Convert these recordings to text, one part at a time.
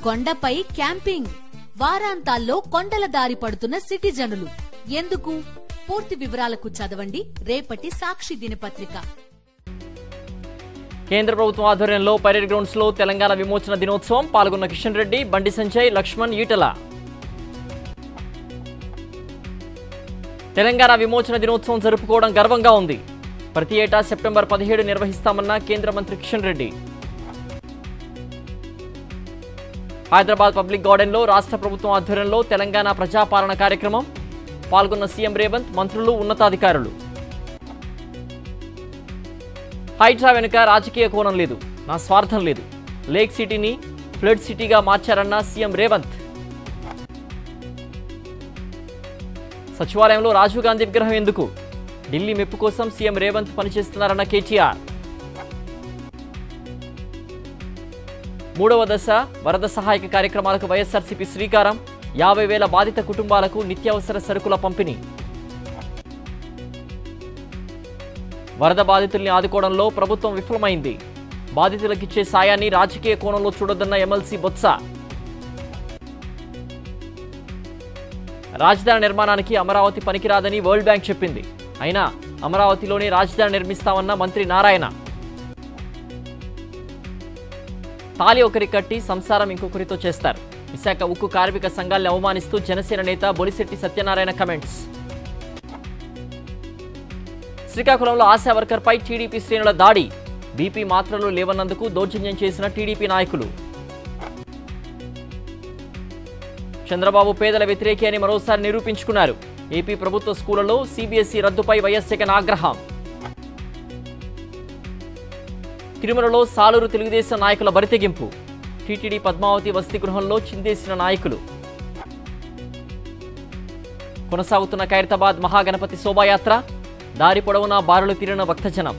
కొండపై క్యాంపింగ్, వారాంతాల్లో కొండల దారి పడుతున్న సిటిజనులు. ఎందుకు? పూర్తి వివరాలకు చదవండి రేపటి సాక్షి దినపత్రిక. కేంద్ర ప్రభుత్వం ఆధ్వర్యంలో పరేడ్ గ్రౌండ్స్ లో తెలంగాణ విమోచన దినోత్సవం. పాల్గొన్న కిషన్ రెడ్డి, బండి సంజయ్, లక్ష్మణ్, ఈటల. తెలంగాణ విమోచన దినోత్సవం జరుపుకోవడం గర్వంగా ఉంది. ప్రతి ఏటా సెప్టెంబర్ 17 నిర్వహిస్తామన్న కేంద్ర మంత్రి కిషన్ రెడ్డి. హైదరాబాద్ పబ్లిక్ గార్డెన్ లో రాష్ట్ర ప్రభుత్వం ఆధ్వర్యంలో తెలంగాణ ప్రజాపాలన కార్యక్రమం. పాల్గొన్న సీఎం రేవంత్, మంత్రులు, ఉన్నతాధికారులు. హైడ్రా వెనుక రాజకీయ కోణం లేదు, నా స్వార్థం లేదు. లేక్ సిటీని ఫ్లడ్ సిటీగా మార్చారన్న సీఎం రేవంత్. సచివాలయంలో రాజీవ్ గాంధీ విగ్రహం ఎందుకు? ఢిల్లీ మెప్పు కోసం సీఎం రేవంత్ పనిచేస్తున్నారన్న కేటీఆర్. 3వ దశ వరద సహాయక కార్యక్రమాలకు వైఎస్ఆర్సీపీ శ్రీకారం. 50,000 బాధిత కుటుంబాలకు నిత్యావసర సరుకుల పంపిణీ. వరద బాధితుల్ని ఆదుకోవడంలో ప్రభుత్వం విఫలమైంది. బాధితులకిచ్చే సాయాన్ని రాజకీయ కోణంలో చూడొద్దన్న ఎమ్మెల్సీ బొత్స. రాజధాని నిర్మాణానికి అమరావతి పనికిరాదని వరల్డ్ బ్యాంక్ చెప్పింది. అయినా అమరావతిలోనే రాజధాని నిర్మిస్తామన్న మంత్రి నారాయణ. తాలి ఒకరి కట్టి సంసారం ఇంకొకరితో చేస్తారు. విశాఖ ఉక్కు కార్మిక సంఘాల్ని అవమానిస్తూ జనసేన నేత బొలిశెట్టి సత్యనారాయణ కమెంట్స్. శ్రీకాకుళంలో ఆశా వర్కర్పై టీడీపీ శ్రేణుల దాడి. బీపీ మాత్రలు లేవన్నందుకు దౌర్జన్యం చేసిన టీడీపీ నాయకులు. చంద్రబాబు పేదల వ్యతిరేకి అని మరోసారి నిరూపించుకున్నారు. ఏపీ ప్రభుత్వ స్కూళ్లలో సీబీఎస్ఈ రద్దుపై వైఎస్ జగన్ ఆగ్రహం. తిరుమలలో సాలూరు తెలుగుదేశం నాయకుల బరితెగింపు. టీటీడీ పద్మావతి వసతి గృహంలో చిందేసిన నాయకులు. కొనసాగుతున్న ఖైరతాబాద్ మహాగణపతి శోభాయాత్ర. దారి పొడవునా బారులు తీరిన భక్తజనం.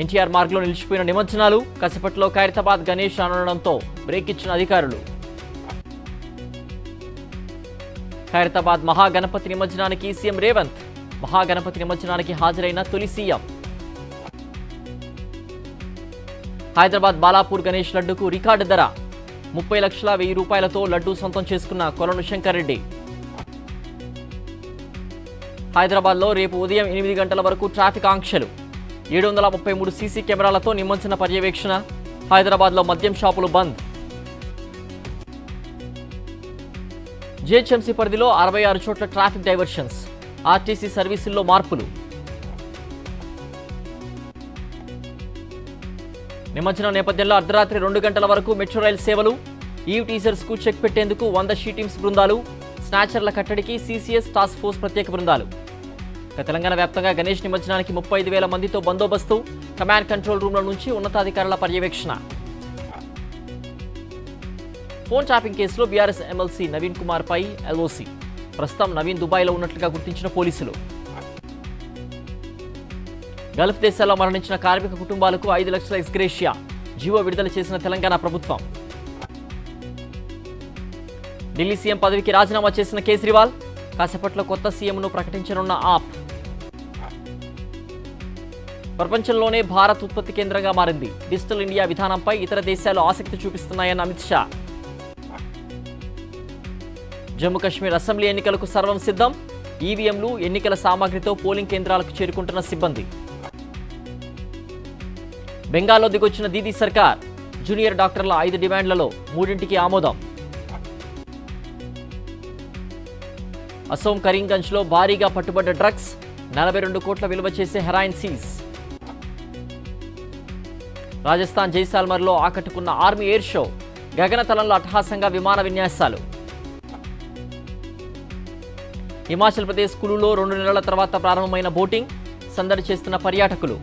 ఎన్టీఆర్ మార్గ్లో నిలిచిపోయిన నిమజ్జనాలు. కసిపట్లో ఖైరతాబాద్ గణేష్ అనడంతో బ్రేక్ ఇచ్చిన అధికారులు. ఖైరతాబాద్ మహాగణపతి నిమజ్జనానికి సీఎం రేవంత్. మహాగణపతి నిమజ్జనానికి హాజరైన తొలి సీఎం. హైదరాబాద్ బాలాపూర్ గణేష్ లడ్డుకు రికార్డు ధర. 30,01,000 రూపాయలతో లడ్డూ సొంతం చేసుకున్న కొలను శంకర్ రెడ్డి. హైదరాబాద్లో రేపు ఉదయం 8 గంటల వరకు ట్రాఫిక్ ఆంక్షలు. 733 సీసీ కెమెరాలతో నిమజ్జన పర్యవేక్షణ. హైదరాబాద్లో మద్యం షాపులు బంద్. జీహెచ్ఎంసీ పరిధిలో 66 చోట్ల ట్రాఫిక్ డైవర్షన్స్. ఆర్టీసీ సర్వీసుల్లో మార్పులు. నిమజ్జనం నేపథ్యంలో అర్ధరాత్రి 2 గంటల వరకు మెట్రో రైల్ సేవలు. ఈవ్ టీజర్స్ కు చెక్ పెట్టేందుకు 100 షీటింగ్స్ బృందాలు. స్నాచర్ల కట్టడికి సీసీఎస్ టాస్క్ ఫోర్స్ ప్రత్యేక బృందాలు. తెలంగాణ వ్యాప్తంగా గణేష్ నిమజ్జనానికి 35,000 మందితో బందోబస్తు. కమాండ్ కంట్రోల్ రూమ్ల నుంచి ఉన్నతాధికారుల పర్యవేక్షణ. ఫోన్ ట్యాపింగ్ కేసులో బీఆర్ఎస్ ఎమ్మెల్సీ నవీన్ కుమార్ పై ఎల్ఓసీ. ప్రస్తుతం నవీన్ దుబాయ్లో ఉన్నట్లుగా గుర్తించిన పోలీసులు. గల్ఫ్ దేశాల్లో మరణించిన కార్మిక కుటుంబాలకు 5 లక్షల ఎక్స్గ్రేషియా. జీవో విడుదల చేసిన తెలంగాణ ప్రభుత్వం. ఢిల్లీ సీఎం పదవికి రాజీనామా చేసిన కేజ్రీవాల్. కాసేపట్లో కొత్త సీఎంను ప్రకటించనున్న ఆప్. ప్రపంచంలోనే భారత్ ఉత్పత్తి కేంద్రంగా మారింది. డిజిటల్ ఇండియా విధానంపై ఇతర దేశాలు ఆసక్తి చూపిస్తున్నాయన్న అమిత్ షా. జమ్మూ కాశ్మీర్ అసెంబ్లీ ఎన్నికలకు సర్వం సిద్ధం. ఈవీఎంలు, ఎన్నికల సామాగ్రితో పోలింగ్ కేంద్రాలకు చేరుకుంటున్న సిబ్బంది. బెంగాల్లో దిగొచ్చిన దీదీ సర్కార్. జూనియర్ డాక్టర్ల 5 డిమాండ్లలో 3ంటికి ఆమోదం. అసోం కరీంగంజ్లో భారీగా పట్టుబడ్డ డ్రగ్స్. 42 కోట్ల విలువ చేసే హెరాయిన్ సీజ్. రాజస్థాన్ జైసాల్మర్లో ఆకట్టుకున్న ఆర్మీ ఎయిర్ షో. గగనతలంలో అట్టహాసంగా విమాన విన్యాసాలు. హిమాచల్ ప్రదేశ్ కులులో 2 నెలల తర్వాత ప్రారంభమైన బోటింగ్. సందడి చేస్తున్న పర్యాటకులు.